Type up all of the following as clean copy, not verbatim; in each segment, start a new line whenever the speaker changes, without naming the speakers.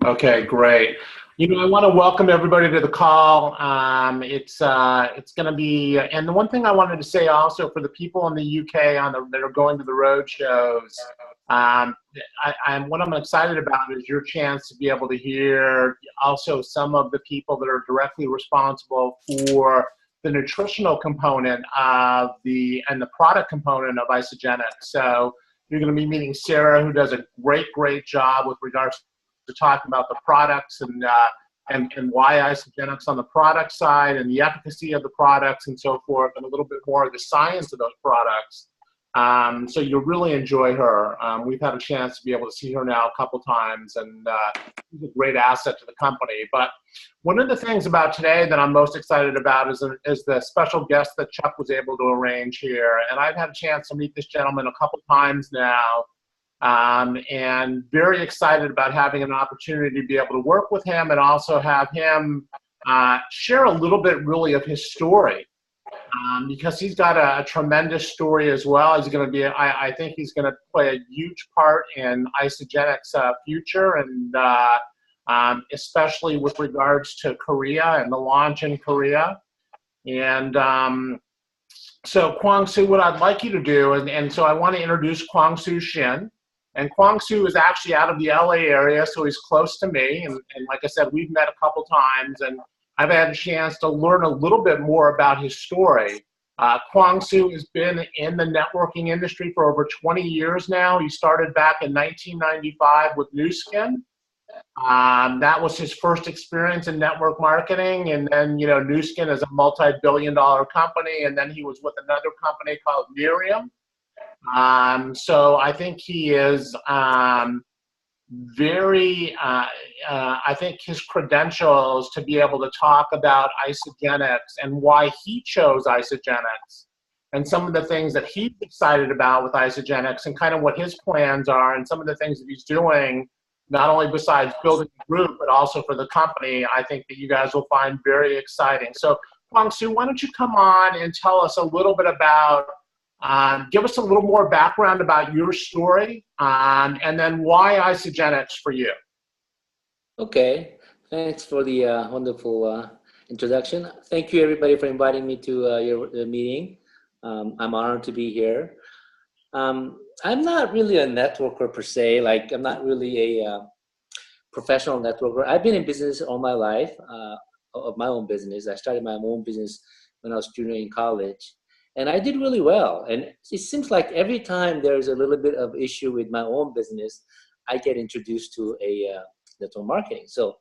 Okay, great. I want to welcome everybody to the call. It's going to be, and the one thing I wanted to say also for the people in the UK that are going to the road shows, what I'm excited about is your chance to be able to hear also some of the people that are directly responsible for the nutritional component of and the product component of Isogenics. So you're going to be meeting Sarah, who does a great job with regards to talking about the products and why Isogenics on the product side and the efficacy of the products and so forth, and a little bit more of the science of those products. So you'll really enjoy her. We've had a chance to be able to see her now a couple times, and she's a great asset to the company. But one of the things about today that I'm most excited about is the special guest that Chuck was able to arrange here. And I've had a chance to meet this gentleman a couple times now, and very excited about having an opportunity to be able to work with him and also have him share a little bit really of his story. Because he's got a tremendous story as well. He's going to be, I think he's going to play a huge part in Isogenics' future, and especially with regards to Korea and the launch in Korea. And so Kwangsoo, what I'd like you to do, and so I want to introduce Kwangsoo Shin. And Kwangsoo is actually out of the LA area, so he's close to me. And like I said, we've met a couple times, and I've had a chance to learn a little bit more about his story. Kwangsoo has been in the networking industry for over 20 years now. He started back in 1995 with Nu Skin. That was his first experience in network marketing. And then, Nu Skin is a multi-billion-dollar company. And then he was with another company called Miriam. So I think he is I think his credentials to be able to talk about Isogenics and why he chose Isogenics and some of the things that he's excited about with Isogenics and kind of what his plans are and some of the things that he's doing, not only besides building the group, but also for the company, I think that you guys will find very exciting. So Kwangsoo, why don't you come on and tell us a little bit about give us a little more background about your story, and then why Isogenics for you.
Okay, thanks for the wonderful introduction. Thank you everybody for inviting me to your meeting. I'm honored to be here. I'm not really a networker per se, like I'm not really a professional networker. I've been in business all my life, of my own business. I started my own business when I was junior in college. And I did really well. And it seems like every time there's a little bit of issue with my own business, I get introduced to a network marketing. So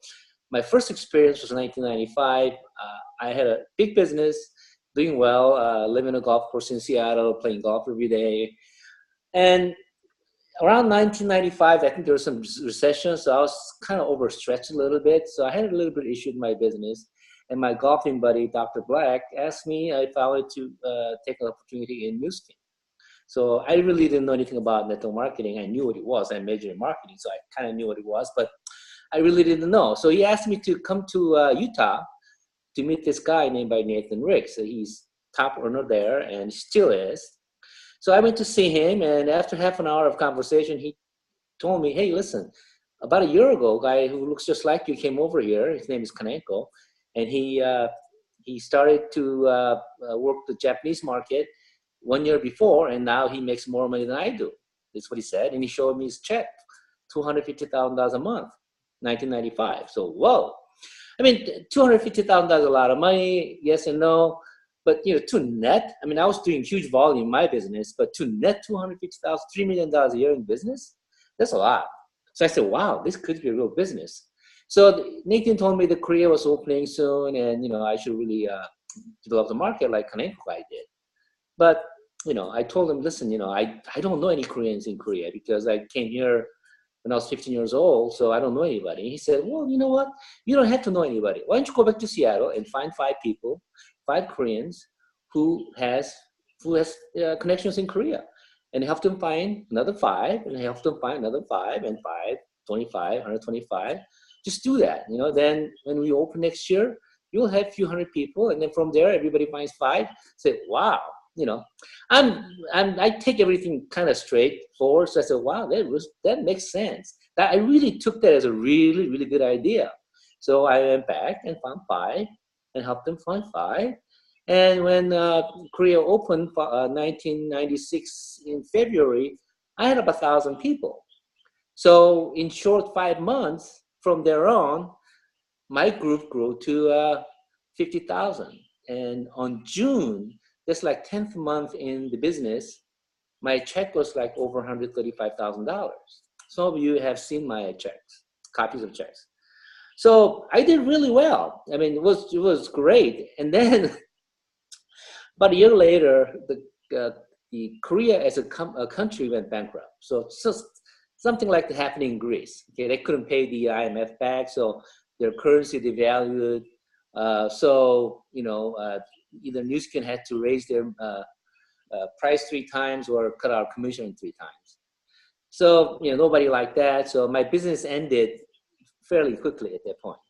my first experience was in 1995. I had a big business, doing well, living in a golf course in Seattle, playing golf every day. And around 1995, I think there was some recession, so I was kind of overstretched a little bit. So I had a little bit of issue with my business. And my golfing buddy, Dr. Black, asked me if I wanted to take an opportunity in Nu Skin. So I really didn't know anything about network marketing. I knew what it was. I majored in marketing, so I kind of knew what it was, but I really didn't know. So he asked me to come to Utah to meet this guy named by Nathan Rick. So he's top earner there and still is. So I went to see him, and after half an hour of conversation, he told me, hey, listen, about a year ago, a guy who looks just like you came over here. His name is Kaneko. And he started to work the Japanese market 1 year before, and now he makes more money than I do. That's what he said. And he showed me his check, $250,000 a month, 1995. So, whoa. I mean, $250,000 is a lot of money, yes and no. But, to net, I mean, I was doing huge volume in my business, but to net $250,000, $3 million a year in business, that's a lot. So I said, wow, this could be a real business. So Nathan told me that Korea was opening soon, and I should really develop the market like Kaneko guy did. But I told him, listen, I don't know any Koreans in Korea because I came here when I was 15 years old, so I don't know anybody. And he said, well, you know what? You don't have to know anybody. Why don't you go back to Seattle and find 5 people, 5 Koreans who has connections in Korea, and help them find another 5, and help them find another 5, and 5, 25, 125. Just do that, then when we open next year, you'll have a few hundred people. And then from there, everybody finds 5, say, wow, I take everything kind of straightforward. So I said, wow, that makes sense. I really took that as a really, really good idea. So I went back and found 5 and helped them find 5. And when Korea opened 1996 in February, I had about 1,000 people. So in short 5 months from there on, my group grew to 50,000. And on June, that's like 10th month in the business, my check was like over $135,000. Some of you have seen my checks, copies of checks. So I did really well. I mean, it was great. And then about a year later, the Korea as a country went bankrupt. So it's just something like that happening in Greece. Okay, they couldn't pay the IMF back, so their currency devalued. So either New Skin had to raise their price 3 times or cut our commission 3 times. So nobody liked that. So my business ended fairly quickly at that point.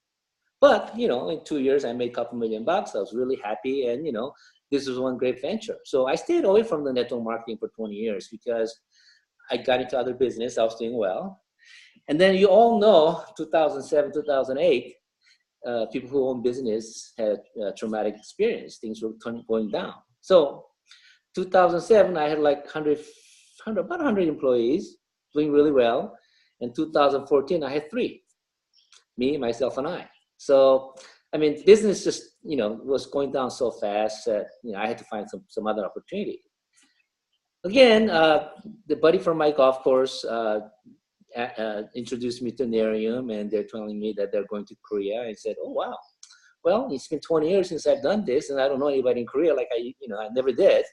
But in 2 years I made a couple $1 million. I was really happy, and this was one great venture. So I stayed away from the network marketing for 20 years because I got into other business. I was doing well. And then you all know 2007, 2008, people who own business had a traumatic experience. Things were going down. So 2007, I had like about 100 employees doing really well. In 2014, I had 3, me, myself, and I. So, I mean, business just, was going down so fast that, I had to find some other opportunity. Again, the buddy from my golf course introduced me to Nerium, and they're telling me that they're going to Korea. I said, oh, wow. Well, it's been 20 years since I've done this, and I don't know anybody in Korea like I never did.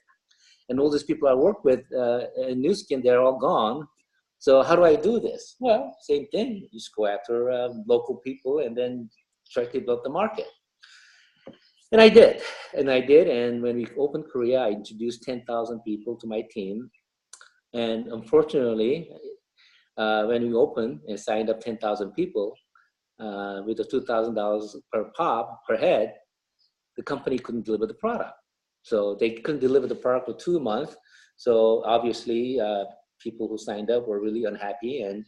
And all these people I work with in New Skin, they're all gone. So how do I do this? Well, same thing. You just go after local people and then try to develop the market. And I did. And when we opened Korea, I introduced 10,000 people to my team. And unfortunately, when we opened and signed up 10,000 people with the $2,000 per pop, per head, the company couldn't deliver the product. So they couldn't deliver the product for 2 months. So obviously, people who signed up were really unhappy, and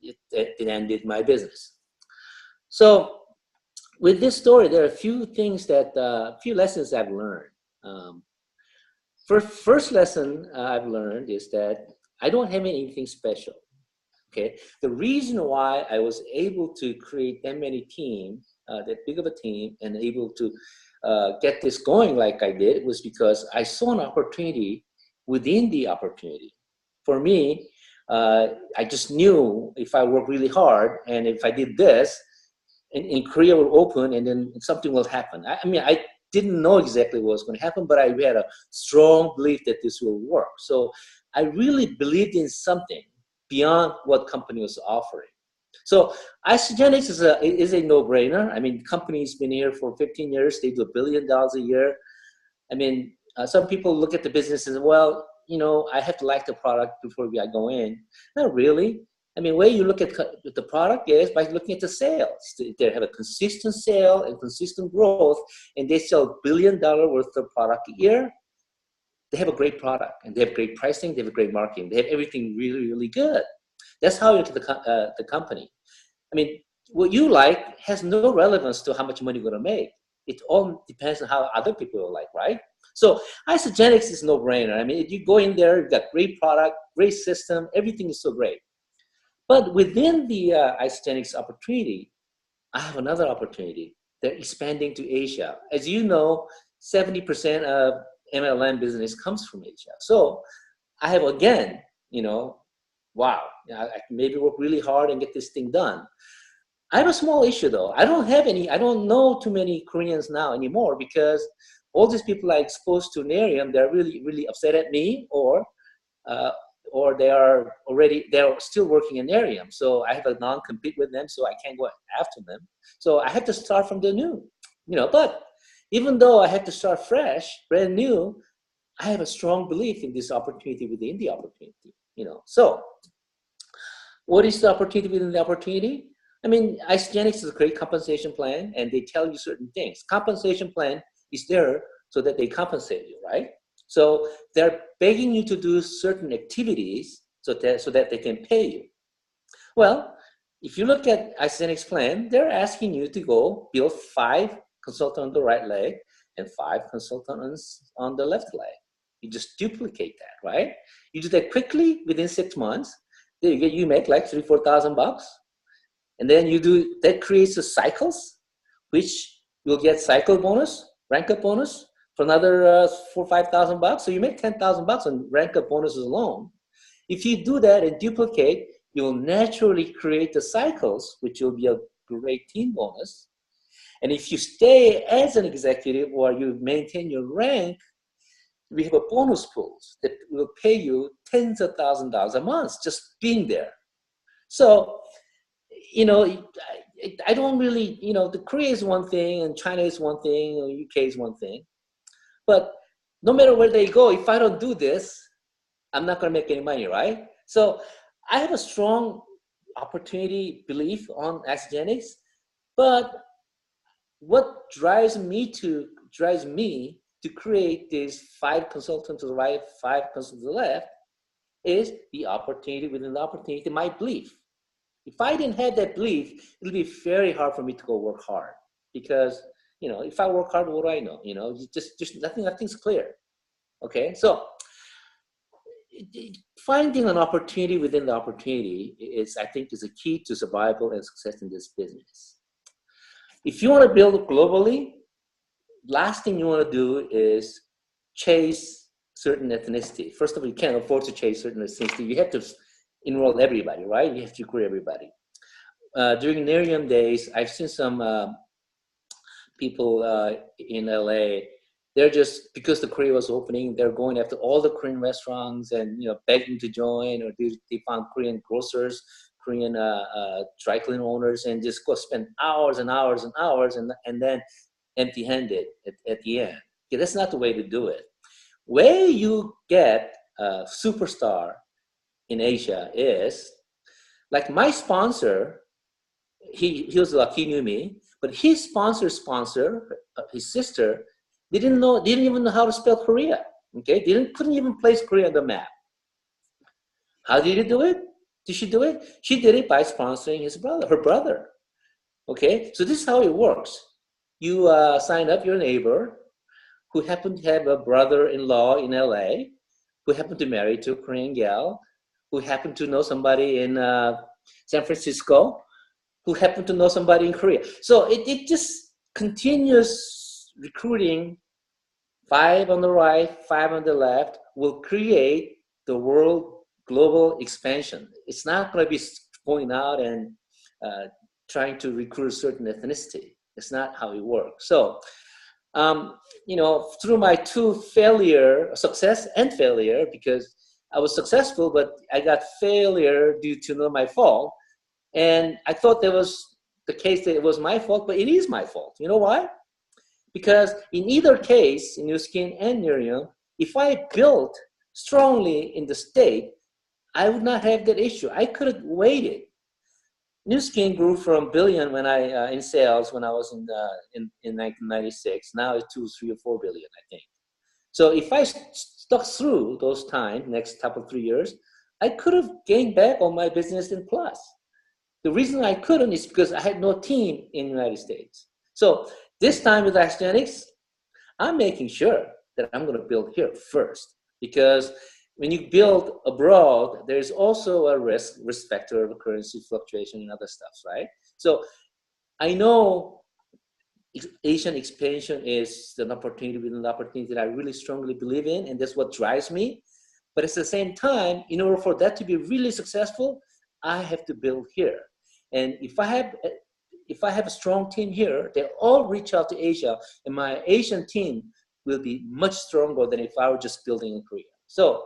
it ended my business. So with this story, there are a few things a few lessons I've learned. First lesson I've learned is that I don't have anything special. Okay, the reason why I was able to create that many teams, that big of a team, and able to get this going like I did was because I saw an opportunity within the opportunity. For me, I just knew if I worked really hard and if I did this, and Korea will open and then something will happen. I mean, I didn't know exactly what was going to happen, but I had a strong belief that this will work. So I really believed in something beyond what company was offering. So Isogenics is a no-brainer. I mean, the company's been here for 15 years. They do $1 billion a year. I mean, some people look at the business and, well, I have to like the product before I go in. Not really. I mean, way you look at the product is by looking at the sales. They have a consistent sale and consistent growth, and they sell $1 billion worth of product a year. They have a great product, and they have great pricing. They have great marketing. They have everything really, really good. That's how you look at the company. I mean, what you like has no relevance to how much money you're going to make. It all depends on how other people will like, right? So Isogenics is no-brainer. I mean, if you go in there, you've got great product, great system, everything is so great. But within the Isogenics opportunity, I have another opportunity. They're expanding to Asia. As you know, 70% of MLM business comes from Asia. So I have, again, wow, I can maybe work really hard and get this thing done. I have a small issue though. I don't know too many Koreans now anymore because all these people I exposed to Nerium, they're really, really upset at me or they're still working in Nerium. So I have a non-compete with them, so I can't go after them. So I have to start from the new, but even though I have to start fresh, brand new, I have a strong belief in this opportunity within the opportunity, So what is the opportunity within the opportunity? I mean, Isogenics is a great compensation plan, and they tell you certain things. Compensation plan is there so that they compensate you, right? So they're begging you to do certain activities so that they can pay you. Well, if you look at Isagenix plan, they're asking you to go build 5 consultants on the right leg and 5 consultants on the left leg. You just duplicate that, right? You do that quickly within 6 months. Then you make like $3,000-4,000, and then you do that creates the cycles, which you'll get cycle bonus, rank up bonus for another $4,000-5,000. So you make $10,000 on rank up bonuses alone. If you do that and duplicate, you'll naturally create the cycles, which will be a great team bonus. And if you stay as an executive or you maintain your rank, we have a bonus pools that will pay you tens of thousands of dollars a month just being there. So, you know, I don't really, you know, the Korea is one thing and China is one thing, or UK is one thing. But no matter where they go, if I don't do this, I'm not going to make any money, right? So I have a strong opportunity belief on Isagenix, but what drives me to create these 5 consultants to the right, 5 consultants to the left is the opportunity within the opportunity, my belief. If I didn't have that belief, it'll be very hard for me to go work hard, because, you know, if I work hard, what do I know? You know, just nothing's clear. Okay, so finding an opportunity within the opportunity is, I think, is a key to survival and success in this business. If you want to build globally, last thing you want to do is chase certain ethnicity. First of all, you can't afford to chase certain ethnicity. You have to enroll everybody, right? You have to recruit everybody. During Nerium days, I've seen some people in LA. They're just, because the Korea was opening, they're going after all the Korean restaurants and, you know, begging to join, or they found Korean grocers, Korean dry cleaning owners, and just go spend hours and hours and hours and then empty-handed at the end. Okay, that's not the way to do it. Where you get a superstar in Asia is, like my sponsor, he was lucky, he knew me, but his sponsor, his sister, didn't even know how to spell Korea. Okay, couldn't even place Korea on the map. How did he do it? Did she do it? She did it by sponsoring her brother. Okay, so this is how it works. You sign up your neighbor who happened to have a brother-in-law in LA, who happened to marry to a Korean gal, who happened to know somebody in San Francisco, who happened to know somebody in Korea. So it just continues recruiting, 5 on the right, 5 on the left, will create the world global expansion. It's not going to be going out and trying to recruit a certain ethnicity. It's not how it works. So, you know, through my 2 success and failure, because I was successful, but I got failure due to not my fault. And I thought that was the case, that it was my fault, but it is my fault. You know why? Because in either case, in Nu Skin and Nerium, if I built strongly in the state, I would not have that issue. I could have waited. Nu Skin grew from $1 billion when in sales when I was in 1996. Now it's 2, 3, or 4 billion, I think. So if I stuck through those time, next couple 3 years, I could have gained back on my business in plus. The reason I couldn't is because I had no team in the United States. So this time with Isagenix, I'm making sure that I'm going to build here first, because when you build abroad, there's also a risk factor of currency fluctuation and other stuff, right? So I know Asian expansion is an opportunity within the opportunity that I really strongly believe in, and that's what drives me. But at the same time, in order for that to be really successful, I have to build here. And if I have a strong team here, they all reach out to Asia, and my Asian team will be much stronger than if I were just building in Korea. So,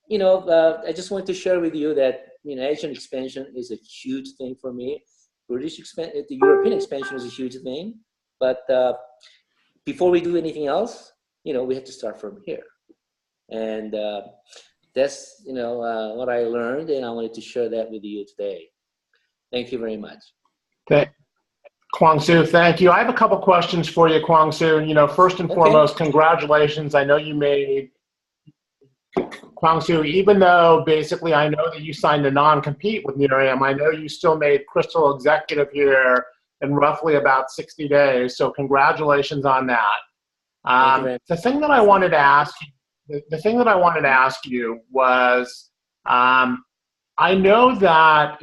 you know, I just wanted to share with you that, you know, Asian expansion is a huge thing for me. The European expansion is a huge thing. But before we do anything else, you know, we have to start from here. And that's, you know, what I learned, and I wanted to share that with you today. Thank you very much.
Kwangsoo, thank you. I have a couple questions for you, Kwangsoo. You know, first and foremost, congratulations. I know you made Kwangsoo, even though basically I know that you signed a non-compete with Miriam, I know you still made Crystal executive here in roughly about 60 days. So congratulations on that.
Thank you very much.
The thing that I wanted to ask, the thing that I wanted to ask you was, I know that,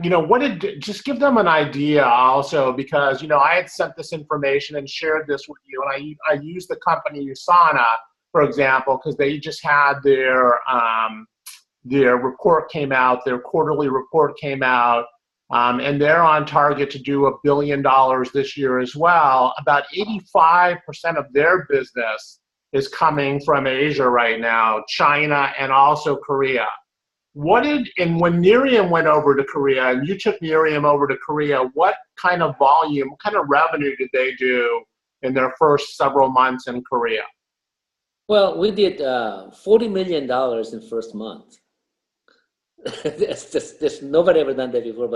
just give them an idea also, because, I had sent this information and shared this with you, and I used the company Usana, for example, because they just had their report came out, their quarterly report came out, and they're on target to do $1 billion this year as well. About 85% of their business is coming from Asia right now, China, and also Korea. And when Miriam went over to Korea, and you took Miriam over to Korea, what kind of volume, what kind of revenue did they do in their first several months in Korea?
Well, we did $40 million in first month. There's nobody ever done that before,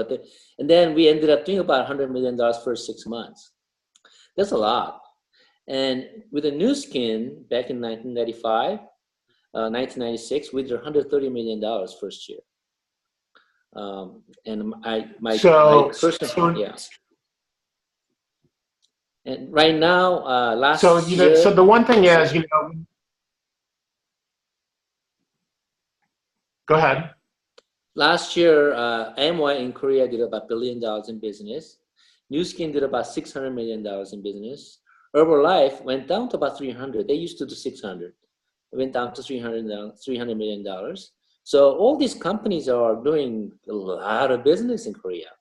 and then we ended up doing about $100 million for 6 months. That's a lot. And with the new skin back in 1995, 1996, we did $130 million first year. And my personal, yeah. And right now, last year.
So the one thing is, go ahead.
Last year, Amway in Korea did about $1 billion in business. New Skin did about $600 million in business. Herbalife went down to about 300. They used to do 600. It went down to $300 million. So all these companies are doing a lot of business in Korea.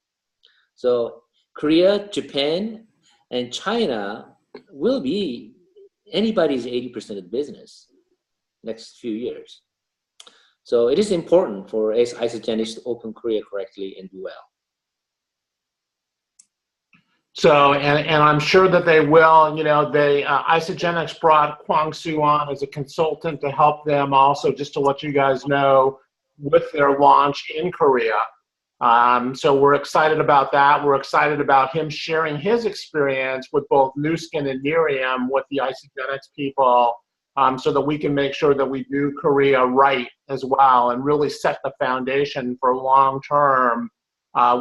So Korea, Japan, and China will be anybody's 80% of the business next few years. So it is important for Isagenix to open Korea correctly and do well.
So, and I'm sure that they will. Isagenix brought Kwangsoo on as a consultant to help them also, just to let you guys know, with their launch in Korea. So we're excited about that. We're excited about him sharing his experience with both Nu Skin and Miriam with the Isagenix people, so that we can make sure that we do Korea right as well and really set the foundation for long term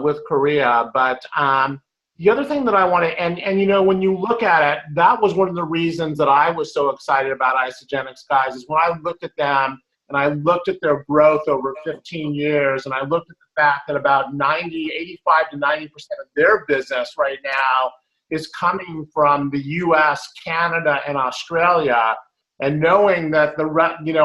with Korea. But the other thing that I want to, and when you look at it, that was one of the reasons that I was so excited about Isagenix, guys, is when I looked at them and I looked at their growth over 15 years, and I looked at the fact that about 85 to 90% of their business right now is coming from the US, Canada, and Australia. And knowing that a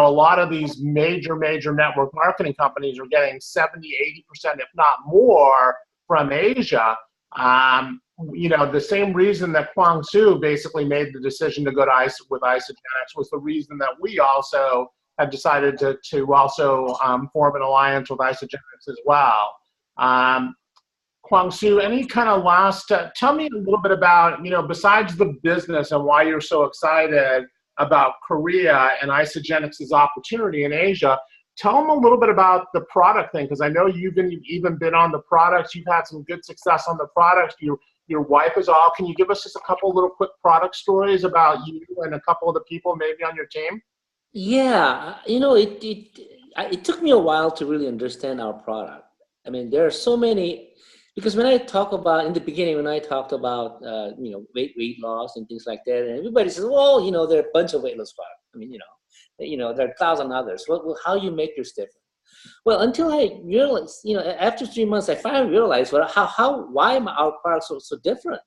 lot of these major network marketing companies are getting 70, 80%, if not more, from Asia. The same reason that Kwangsoo basically made the decision to go to with Isagenix was the reason that we also had decided to also form an alliance with Isagenix as well. Kwangsoo, any kind of last, tell me a little bit about, besides the business and why you're so excited about Korea and Isagenix's opportunity in Asia. Tell them a little bit about the product thing, because I know you've even been on the products. You've had some good success on the products. Your wife is all. Can you give us just a couple little quick product stories about you and a couple of the people maybe on your team?
Yeah, it took me a while to really understand our product. I mean, there are so many. Because when I talk about, in the beginning, when I talked about, weight loss and things like that, and everybody says, well, there are a bunch of weight loss products. I mean, there are 1,000 others. Well, how you make yours different? Well, until I realized, after 3 months, I finally realized, why are our products so different?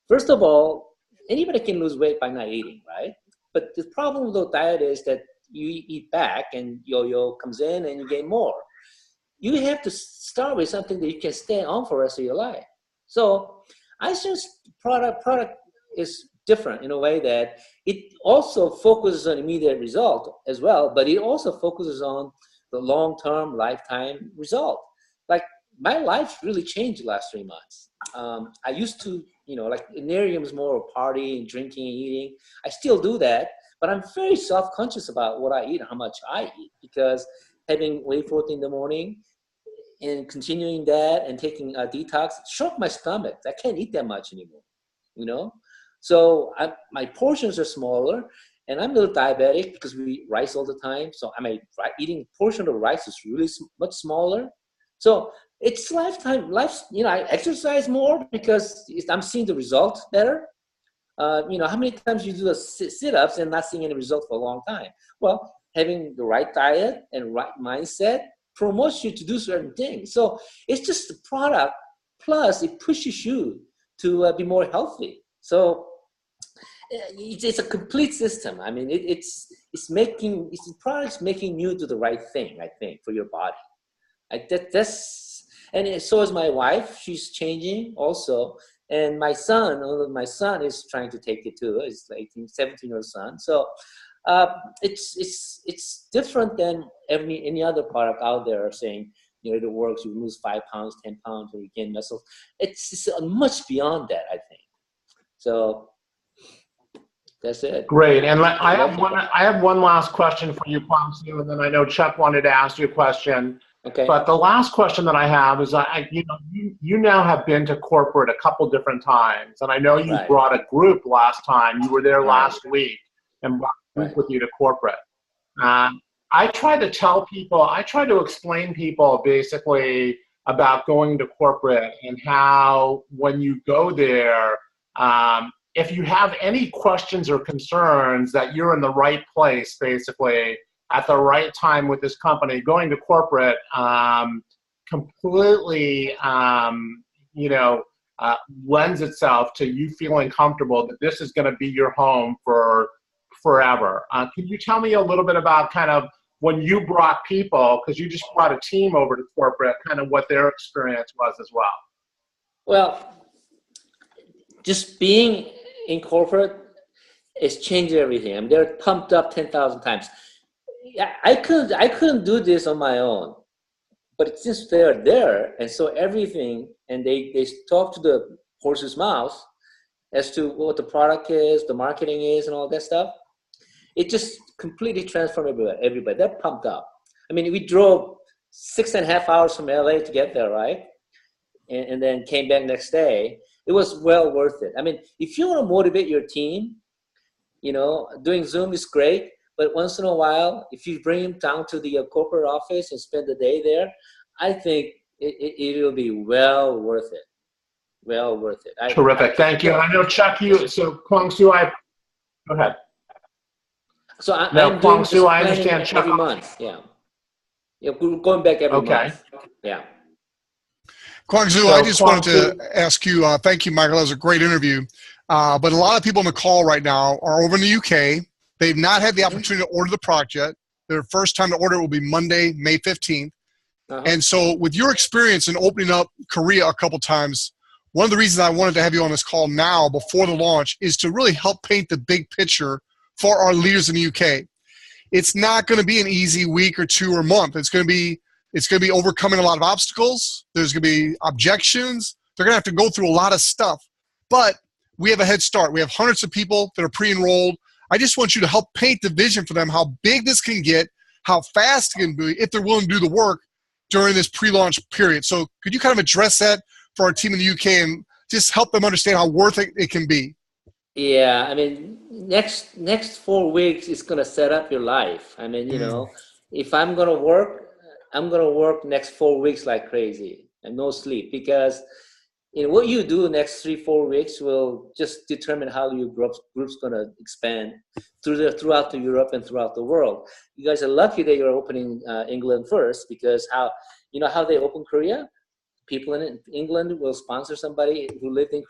First of all, anybody can lose weight by not eating, right? But the problem with the diet is that you eat back and yo-yo comes in and you gain more. You have to start with something that you can stay on for the rest of your life. So Isagenix product is different in a way that it also focuses on immediate result as well, but it also focuses on the long-term lifetime result. Like my life really changed the last 3 months. I used to, like Miriam's more party, drinking, and eating. I still do that, but I'm very self-conscious about what I eat and how much I eat, because having whey protein in the morning and continuing that and taking a detox shrunk my stomach. I can't eat that much anymore, So my portions are smaller, And I'm a little diabetic because we eat rice all the time. So I mean, eating portion of rice is really much smaller. So it's I exercise more because I'm seeing the results better. How many times you do the sit-ups and not seeing any results for a long time? Well, having the right diet and right mindset promotes you to do certain things. So it's just the product, plus it pushes you to be more healthy. So it's a complete system. I mean, the product's making you do the right thing, I think, for your body. So is my wife. She's changing also. And my son is trying to take it too. He's like 17-year-old son. So it's different than any other product out there saying, it works, you lose 5 pounds, 10 pounds, or you gain muscle. It's much beyond that, I think. So that's it.
Great. And I have one last question for you, Kwangsoo, and then I know Chuck wanted to ask you a question.
Okay.
But the last question that I have is, you now have been to corporate a couple different times, and I know you brought a group last time. You were there last week and brought a group with you to corporate. I try to explain people basically about going to corporate and how when you go there, if you have any questions or concerns, that you're in the right place, basically, at the right time with this company. Going to corporate completely, lends itself to you feeling comfortable that this is going to be your home for forever. Can you tell me a little bit about kind of when you brought people, because you just brought a team over to corporate, kind of what their experience was as well?
Well, just being in corporate has changed everything. I mean, they're pumped up 10,000 times. I couldn't do this on my own, but since they're there, and so everything, and they talk to the horse's mouth as to what the product is, the marketing is, and all that stuff. It just completely transformed everybody. They're pumped up. I mean, we drove 6.5 hours from LA to get there, right? And then came back next day. It was well worth it. I mean, if you want to motivate your team, doing Zoom is great, but once in a while, if you bring them down to the corporate office and spend the day there, I think it'll be well worth it. Well worth it.
Terrific. Thank you. And I know, Chuck, Kwangsoo, go ahead.
So I'm
Kwangsoo,
doing
I understand, Chuck.
every month. Yeah, we're going back every month. Yeah.
Kwangsoo, I just wanted to ask you, thank you, Michael. That was a great interview. But a lot of people on the call right now are over in the UK. They've not had the opportunity to order the product yet. Their first time to order will be Monday, May 15th. And so with your experience in opening up Korea a couple times, one of the reasons I wanted to have you on this call now before the launch is to really help paint the big picture for our leaders in the UK. It's not going to be an easy week or two or month. It's going to be overcoming a lot of obstacles. There's going to be objections. They're going to have to go through a lot of stuff. But we have a head start. We have hundreds of people that are pre-enrolled. I just want you to help paint the vision for them, how big this can get, how fast it can be, if they're willing to do the work during this pre-launch period. So could you kind of address that for our team in the UK and just help them understand how worth it can be?
Yeah, I mean, next 4 weeks is going to set up your life. I mean, if I'm going to work next 4 weeks like crazy and no sleep, because what you do next 3-4 weeks will just determine how your group's going to expand throughout the Europe and throughout the world. You guys are lucky that you're opening England first, because how they open Korea? People in England will sponsor somebody who lived in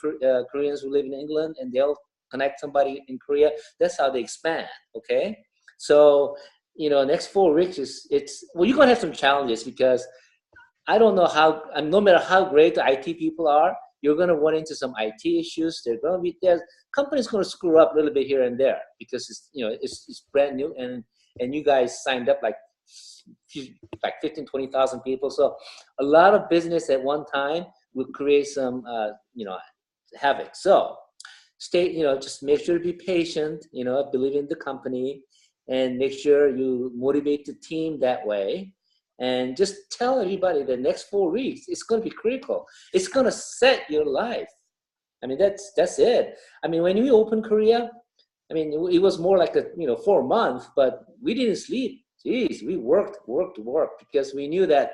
Koreans who live in England, and they'll connect somebody in Korea. That's how they expand. Okay, so next 4 weeks you're gonna have some challenges, because I don't know no matter how great the IT people are, you're going to run into some IT issues. Companies going to screw up a little bit here and there, because it's brand new, and you guys signed up like 15, 20,000 people. So a lot of business at one time will create some, havoc. So just make sure to be patient, believe in the company, and make sure you motivate the team that way. And just tell everybody the next 4 weeks, it's going to be critical. It's going to set your life. I mean, that's it. I mean, when we open Korea, I mean, it was more like a 4 months, but we didn't sleep. Jeez, we worked because we knew that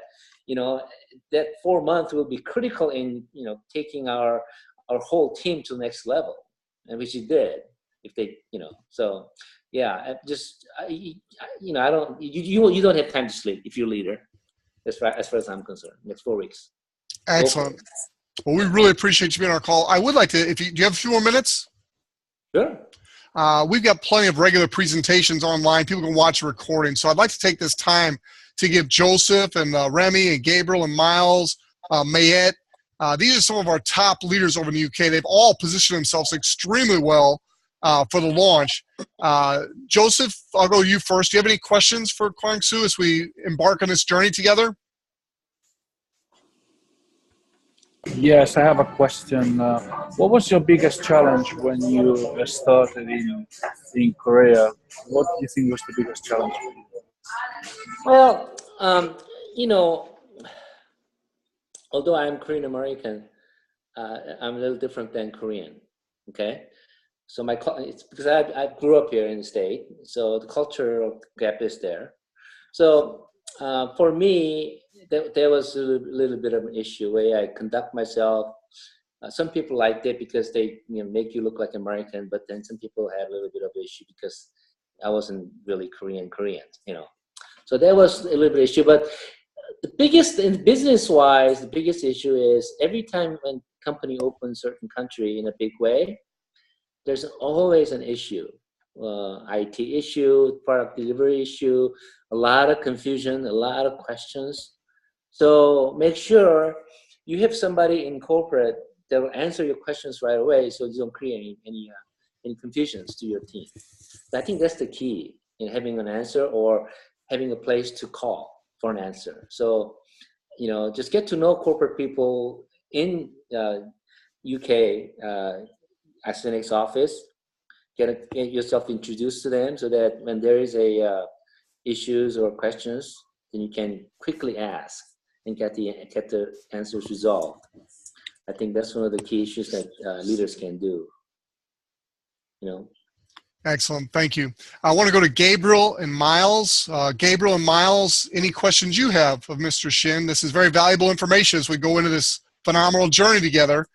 that 4 months will be critical in taking our whole team to the next level, and which it did. If they so yeah, I don't you don't have time to sleep if you're a leader. As far as I'm concerned, next 4 weeks.
Excellent. Well, we really appreciate you being on our call. I would like to, do you have a few more minutes?
Sure.
We've got plenty of regular presentations online. People can watch a recording. So I'd like to take this time to give Joseph and Remy and Gabriel and Miles, Mayette, these are some of our top leaders over in the UK. They've all positioned themselves extremely well for the launch. Joseph, I'll go to you first. Do you have any questions for Kwangsoo as we embark on this journey together?
Yes, I have a question. What was your biggest challenge when you started in Korea? What do you think was the biggest challenge for you?
Well, although I'm Korean American, I'm a little different than Korean. Okay, so it's because I grew up here in the state, so the cultural gap is there. So for me, there was a little bit of an issue where I conduct myself. Some people liked it because they make you look like American, but then some people had a little bit of an issue because I wasn't really Korean. So there was a little bit of issue. But the biggest, in business-wise, the biggest issue is every time when company opens certain country in a big way, there's always an issue. IT issue, product delivery issue, a lot of confusion, a lot of questions. So make sure you have somebody in corporate that will answer your questions right away, so you don't create any confusions to your team. I think that's the key in having an answer or having a place to call for an answer. So, just get to know corporate people in UK Asenix office. Get yourself introduced to them so that when there is a issues or questions, then you can quickly ask and get the answers resolved. I think that's one of the key issues that leaders can do.
Excellent. Thank you. I want to go to Gabriel and Miles. Gabriel and Miles, any questions you have of Mr. Shin? This is very valuable information as we go into this phenomenal journey together.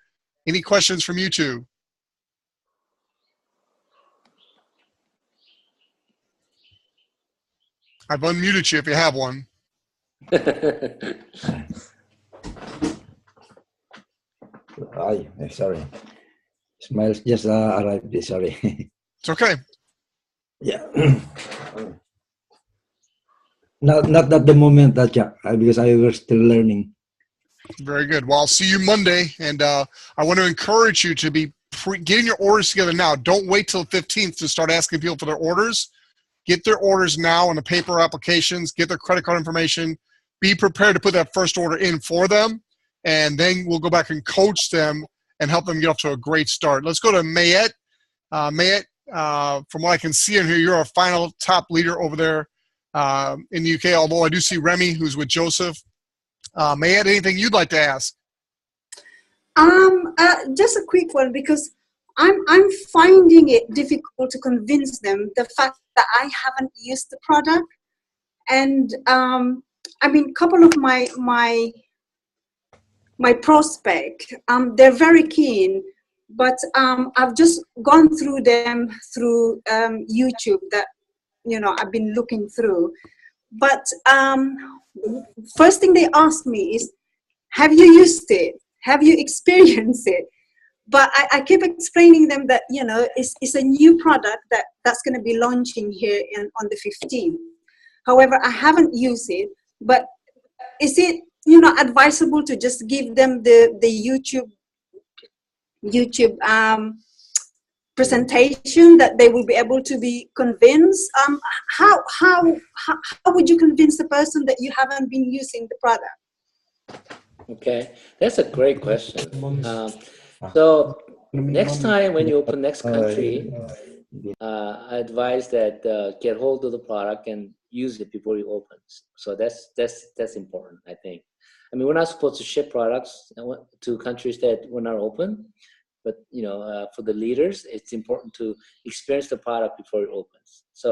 Any questions from you two? I've unmuted you if you have one.
Sorry. Smiles just arrived. Sorry.
It's okay.
Yeah. Not at the moment, because I was still learning.
Very good. Well, I'll see you Monday, and I want to encourage you to be getting your orders together now. Don't wait till the 15th to start asking people for their orders. Get their orders now on the paper applications. Get their credit card information. Be prepared to put that first order in for them, and then we'll go back and coach them and help them get off to a great start. Let's go to Mayette. Mayette, from what I can see and hear, you're our final top leader over there in the UK, although I do see Remy, who's with Joseph. Mayette, anything you'd like to ask?
Just a quick one, because I'm finding it difficult to convince them the fact that I haven't used the product. And I mean, a couple of my prospect, they're very keen, but I've just gone through them through YouTube that I've been looking through. But first thing they ask me is, have you used it? Have you experienced it? But I keep explaining them that it's a new product that's going to be launching here on the 15th. However, I haven't used it. But is it advisable to just give them the YouTube presentation that they will be able to be convinced? How would you convince the person that you haven't been using the product?
Okay, that's a great question. So next time when you open next country, I advise that get hold of the product and use it before you open. So that's important, I think. I mean, we're not supposed to ship products to countries that were not open, But for the leaders, it's important to experience the product before it opens. So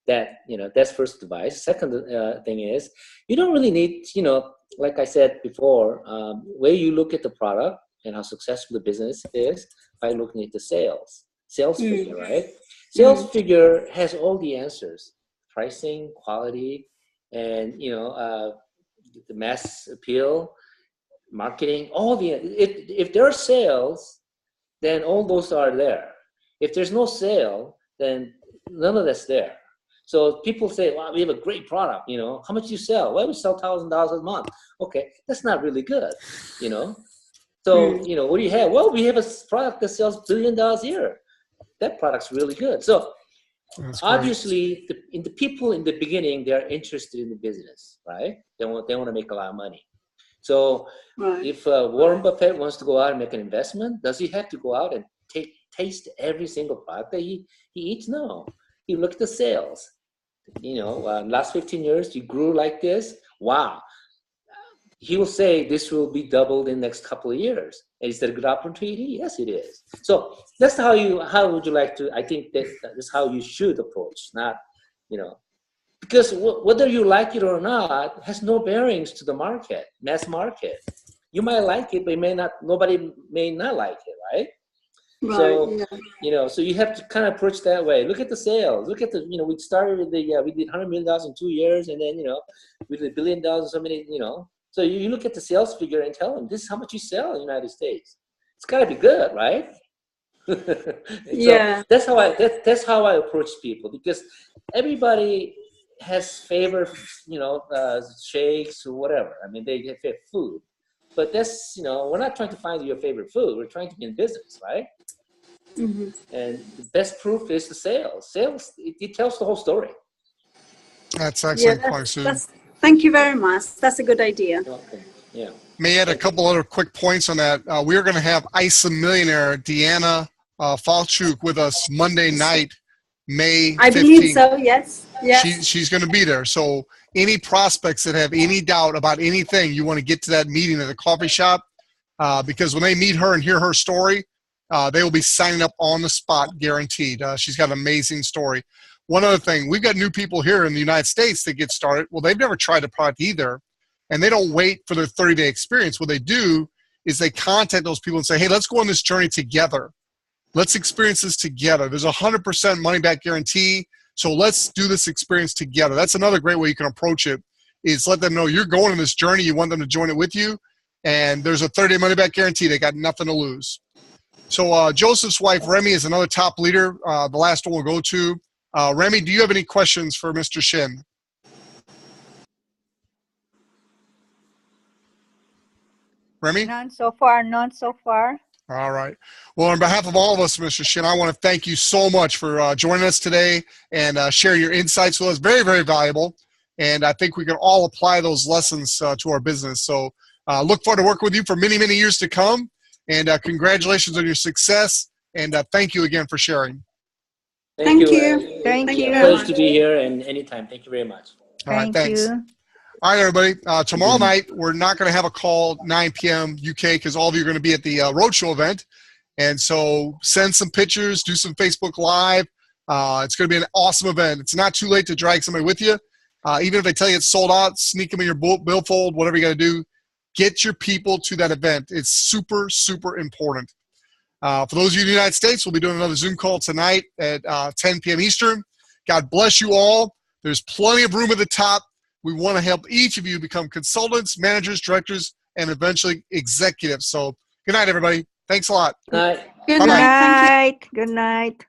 that's first advice. Second thing is, you don't really need, like I said before, where you look at the product and how successful the business is by looking at the sales figure, right? Sales figure has all the answers: pricing, quality, and the mass appeal, marketing. If there are sales, then all those are there. If there's no sale, then none of that's there. So people say, wow, we have a great product, how much do you sell? Well, we sell $1,000 a month. Okay, that's not really good, So, what do you have? Well, we have a product that sells $1 billion a year. That product's really good. So obviously, the people in the beginning, they're interested in the business, right? They want to make a lot of money. So if Warren Buffett wants to go out and make an investment, does he have to go out and taste every single product that he eats? No. He look at the sales. Last 15 years, you grew like this. Wow. He will say this will be doubled in the next couple of years. Is that a good opportunity? Yes, it is. So that's how would you like to, I think that's how you should approach, not, because whether you like it or not has no bearings to the market, mass market. You might like it, but nobody may not like it, right? So, so you have to kind of approach that way. Look at the sales. Look at we started with we did $100 million in 2 years, and then, we did $1 billion in so many, So you look at the sales figure and tell them, this is how much you sell in the United States. It's got to be good, right? So that's how I approach people, because everybody has favorite, shakes or whatever. I mean, they have food. But that's, we're not trying to find your favorite food. We're trying to be in business, right? And the best proof is the sales. Sales, it tells the whole story.
That's excellent, Kwangsoo.
Thank you very much. That's a good idea.
Okay. Yeah.
May add a couple other quick points on that. We're going to have ISA millionaire Deanna Falchuk with us Monday night, May 15th.
I believe so, yes.
She's going to be there. So any prospects that have any doubt about anything, you want to get to that meeting at the coffee shop, because when they meet her and hear her story, they will be signing up on the spot, guaranteed. She's got an amazing story. One other thing, we've got new people here in the United States that get started. Well, they've never tried a product either, and they don't wait for their 30-day experience. What they do is they contact those people and say, hey, let's go on this journey together. Let's experience this together. There's a 100% money-back guarantee, so let's do this experience together. That's another great way you can approach it, is let them know you're going on this journey. You want them to join it with you, and there's a 30-day money-back guarantee. They got nothing to lose. So Joseph's wife, Remy, is another top leader. The last one we'll go to. Remy, do you have any questions for Mr. Shin? Remy?
None so far.
All right. Well, on behalf of all of us, Mr. Shin, I want to thank you so much for joining us today and sharing your insights with us. Very, very valuable. And I think we can all apply those lessons to our business. So look forward to working with you for many, many years to come. And congratulations on your success. And thank you again for sharing.
Thank you.
Thank you.
Pleasure to be here, and anytime. Thank you very much.
All right, thanks. All right, everybody. Tomorrow night, we're not going to have a call 9 p.m. UK because all of you are going to be at the roadshow event. And so send some pictures, do some Facebook Live. It's going to be an awesome event. It's not too late to drag somebody with you. Even if they tell you it's sold out, sneak them in your billfold, whatever you got to do. Get your people to that event. It's super, super important. For those of you in the United States, we'll be doing another Zoom call tonight at 10 p.m. Eastern. God bless you all. There's plenty of room at the top. We want to help each of you become consultants, managers, directors, and eventually executives. So good night, everybody. Thanks a lot.
Night.
Good
Bye-bye.
night. Thank you.
Good night.